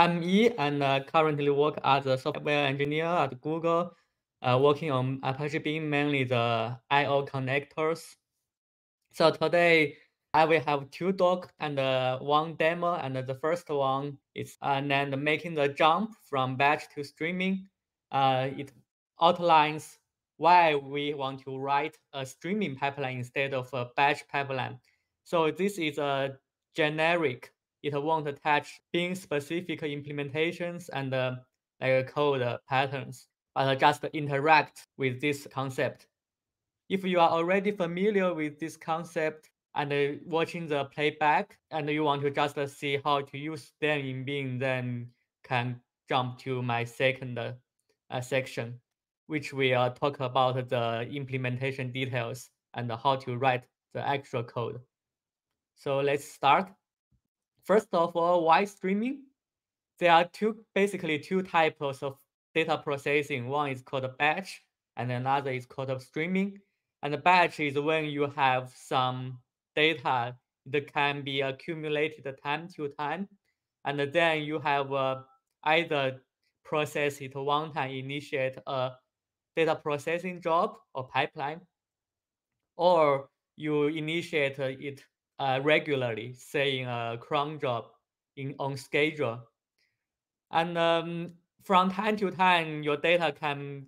I'm Yi and currently work as a software engineer at Google, working on Apache Beam, mainly the I/O connectors. So today I will have two talk and one demo, and the first one is named "Making the Jump from Batch to Streaming." It outlines why we want to write a streaming pipeline instead of a batch pipeline. So this is a generic. It won't attach Beam specific implementations and like code patterns, but just interact with this concept. If you are already familiar with this concept and watching the playback and you want to just see how to use them in Bing, then can jump to my second section, which will talk about the implementation details and how to write the actual code. So let's start. First of all, why streaming? There are basically two types of data processing. One is called a batch, and another is called a streaming. And the batch is when you have some data that can be accumulated time to time, and then you have either process it one time, initiate a data processing job or pipeline, or you initiate it regularly, say in a cron job on schedule. And from time to time, your data can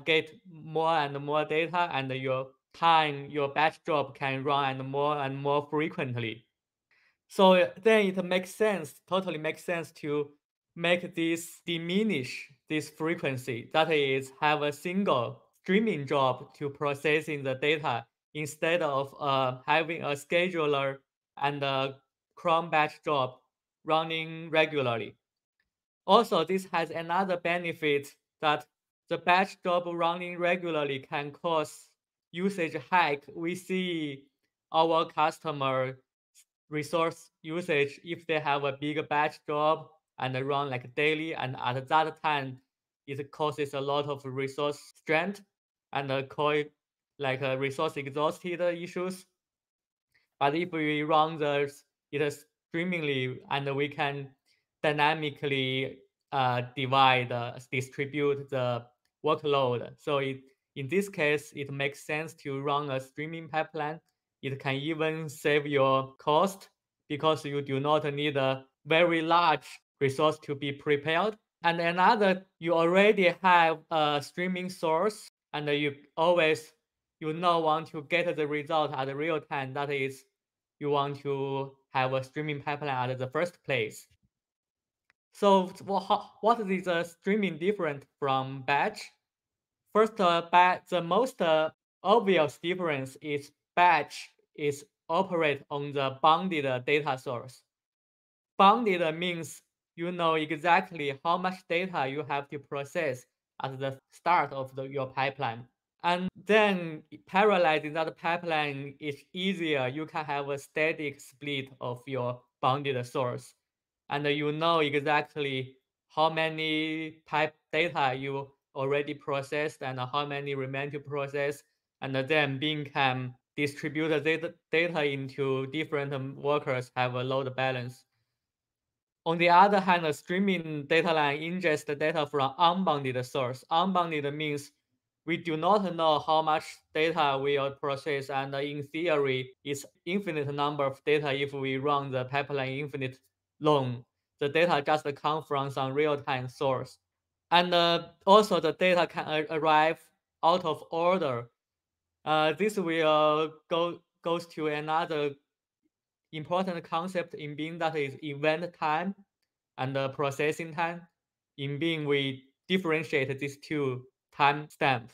get more and more data, and your batch job can run and more frequently. So then it makes sense, totally makes sense to make this diminish this frequency. That is, have a single streaming job to processing the data instead of having a scheduler and a cron batch job running regularly. Also, this has another benefit that the batch job running regularly can cause usage hike. We see our customer resource usage if they have a big batch job and run like daily, and at that time, it causes a lot of resource strength and like resource exhausted issues. But if we run it streamingly and we can dynamically distribute the workload. So in this case, it makes sense to run a streaming pipeline. It can even save your cost because you do not need a very large resource to be prepared. And another, you already have a streaming source and you now want to get the result at the real time. That is, you want to have a streaming pipeline at the first place. So what is streaming different from batch? First, the most obvious difference is batch is operate on the bounded data source. Bounded means you know exactly how much data you have to process at the start of your pipeline. And then parallelizing that pipeline is easier. You can have a static split of your bounded source. And you know exactly how many type data you already processed and how many remain to process. And then Bing can distribute the data into different workers, have a load balance. On the other hand, a streaming data line ingests the data from unbounded source. Unbounded means we do not know how much data we will process, and in theory, it's infinite number of data if we run the pipeline infinite long. The data just come from some real-time source. And also the data can arrive out of order. This will goes to another important concept in Bing, that is event time and processing time. In Bing, we differentiate these two time stamps.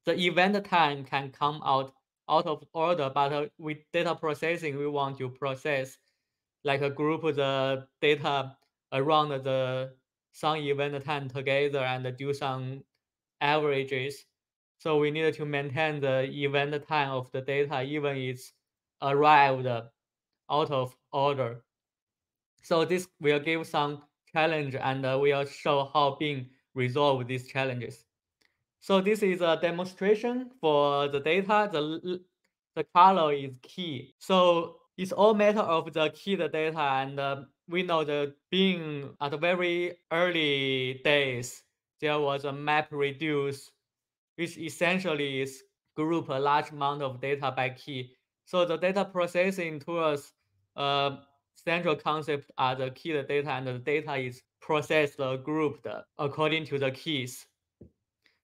The event time can come out of order, but with data processing, we want to process like a group the data around the some event time together and do some averages. So we need to maintain the event time of the data even it's arrived out of order. So this will give some challenge and will show how Bing resolve these challenges. So this is a demonstration for the data. The color is key. So it's all matter of the key data, and we know that being at the very early days, there was a map reduce, which essentially is group a large amount of data by key. So the data processing tools, central concept are the key data, and the data is processed or grouped according to the keys.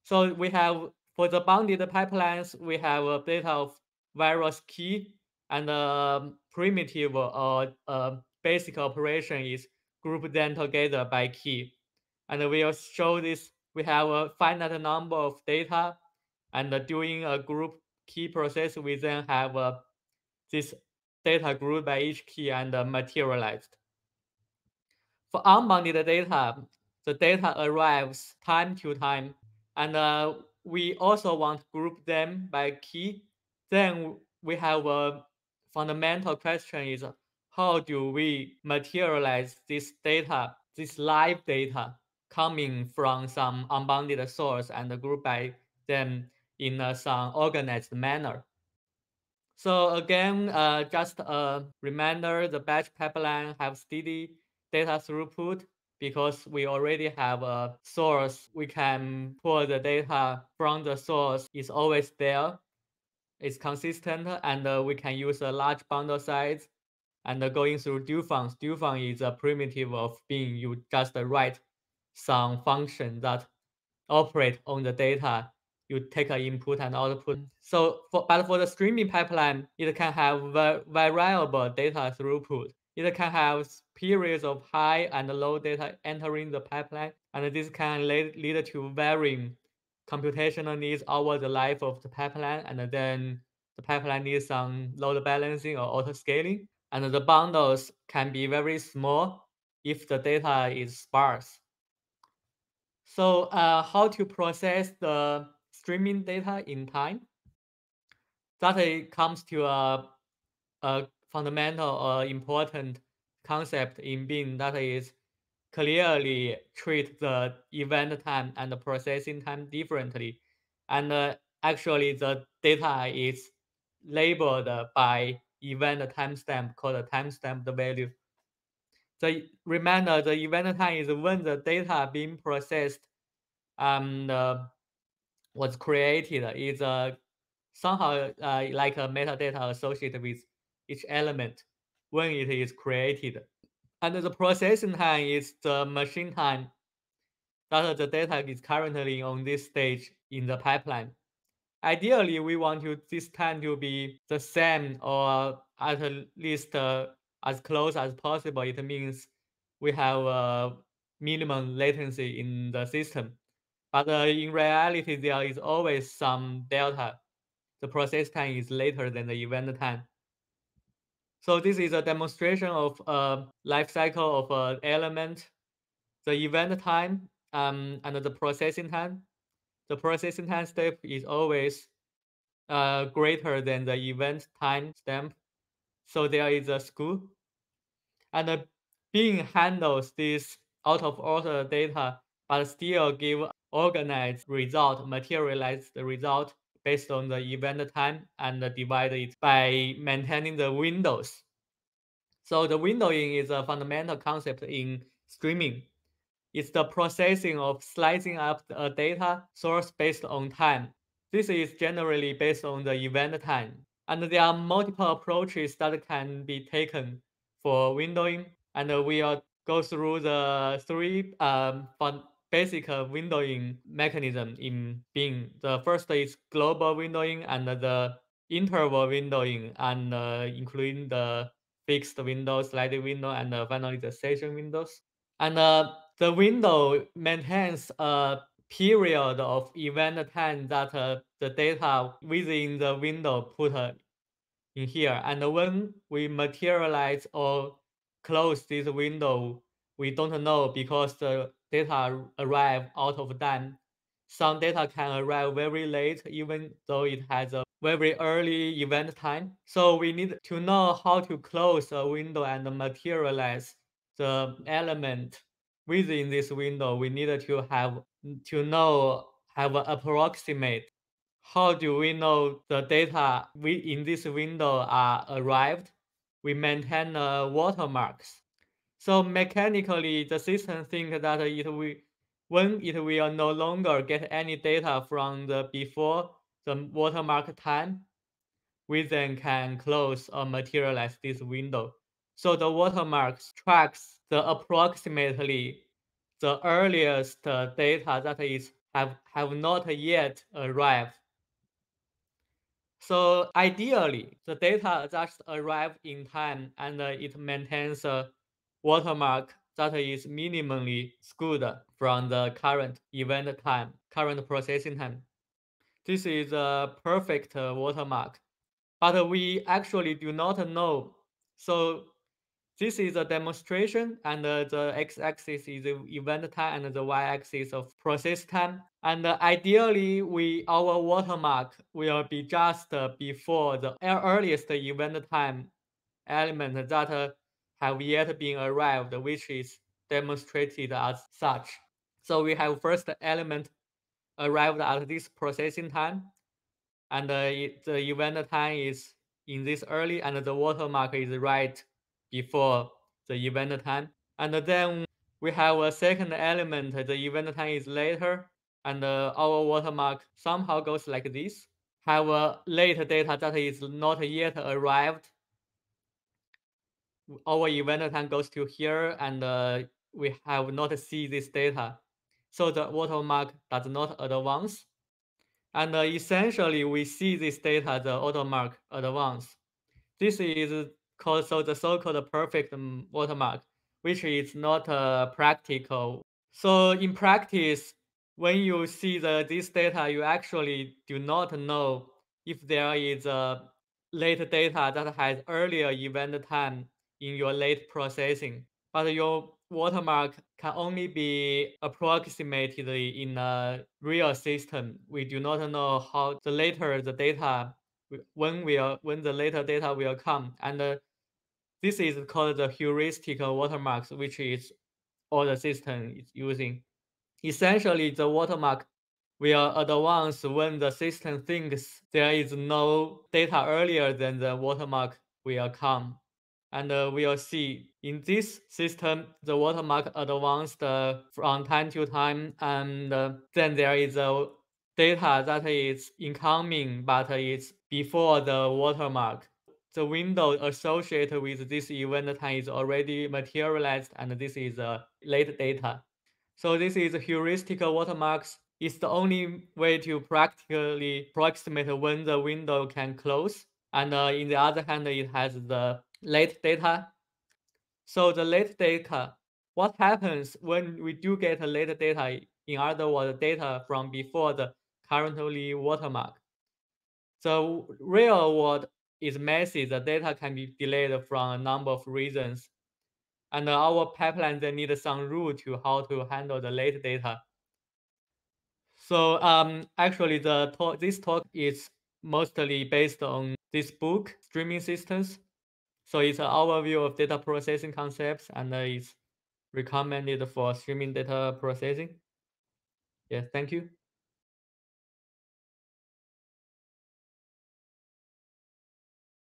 So we have, for the bounded pipelines, we have a data of various key, and primitive or basic operation is group them together by key. And we'll show this, we have a finite number of data, and doing a group key process, we then have this data grouped by each key and materialized. For unbounded data, the data arrives time to time, and we also want to group them by key. Then we have a fundamental question is, how do we materialize this data, this live data coming from some unbounded source and group by them in some organized manner? So again, just a reminder, the batch pipeline have steady data throughput because we already have a source. We can pull the data from the source. It's always there. It's consistent, and we can use a large bundle size. And going through do func. Do func is a primitive of being you just write some function that operate on the data. You take an input and output. So, but for the streaming pipeline, it can have variable data throughput. It can have periods of high and low data entering the pipeline, and this can lead to varying computational needs over the life of the pipeline, and then the pipeline needs some load balancing or auto scaling, and the bundles can be very small if the data is sparse. So how to process the streaming data in time? That it comes to a fundamental or important concept in Beam, that is clearly treat the event time and the processing time differently. And actually the data is labeled by event timestamp called timestamped value. Remember, the event time is when the data being processed and was created is somehow like a metadata associated with each element when it is created. And the processing time is the machine time that the data is currently on this stage in the pipeline. Ideally, we want this time to be the same or at least as close as possible. It means we have a minimum latency in the system. But in reality, there is always some delta. The process time is later than the event time. So this is a demonstration of a life cycle of an element, the event time and the processing time. The processing time step is always greater than the event time stamp. So there is a skew. And Beam handles this out of order data, but still give organized result, materialize the result based on the event time and divide it by maintaining the windows. So the windowing is a fundamental concept in streaming. It's the processing of slicing up a data source based on time. This is generally based on the event time. And there are multiple approaches that can be taken for windowing. And we'll go through the three basic windowing mechanism in Beam. The first is global windowing and the interval windowing, and including the fixed window, sliding window, and finally the session windows. And the window maintains a period of event time that the data within the window put in here. And when we materialize or close this window, we don't know because the data arrive out of time. Some data can arrive very late, even though it has a very early event time. So we need to know how to close a window and materialize the element within this window. We need to have an approximate. How do we know the data in this window are arrived? We maintain watermarks. So mechanically, the system thinks that when it will no longer get any data from the before the watermark time, we then can close or materialize this window. So the watermark tracks the approximately the earliest data that is have not yet arrived. So ideally, the data just arrive in time and it maintains a watermark that is minimally skewed from the current event time, current processing time. This is a perfect watermark, but we actually do not know. So this is a demonstration, and the x-axis is the event time, and the y-axis of process time. And ideally, our watermark will be just before the earliest event time element that have yet been arrived, which is demonstrated as such. So we have first element arrived at this processing time, and the event time is in this early, and the watermark is right before the event time. And then we have a second element, the event time is later, and our watermark somehow goes like this. Have a late data that is not yet arrived. Our event time goes to here, and we have not see this data. So the watermark does not advance. And essentially, we see this data, the watermark advance. This is called the so-called perfect watermark, which is not practical. So in practice, when you see this data, you actually do not know if there is a late data that has earlier event time in your late processing. But your watermark can only be approximated in a real system. We do not know how the later the data when the later data will come, and this is called the heuristic watermarks, which is all the system is using. Essentially, the watermark will advance when the system thinks there is no data earlier than the watermark will come. And we'll see in this system, the watermark advanced from time to time, and then there is a data that is incoming, but it's before the watermark. The window associated with this event time is already materialized, and this is late data. So this is heuristic watermarks. It's the only way to practically approximate when the window can close. And in the other hand, it has the late data. So the late data, what happens when we do get a late data? In other words, data from before the currently watermark. The real world is messy. The data can be delayed from a number of reasons. And our pipeline then needs some rule to how to handle the late data. So actually, this talk is mostly based on this book, Streaming Systems. So it's an overview of data processing concepts, and it's recommended for streaming data processing. Yes, thank you.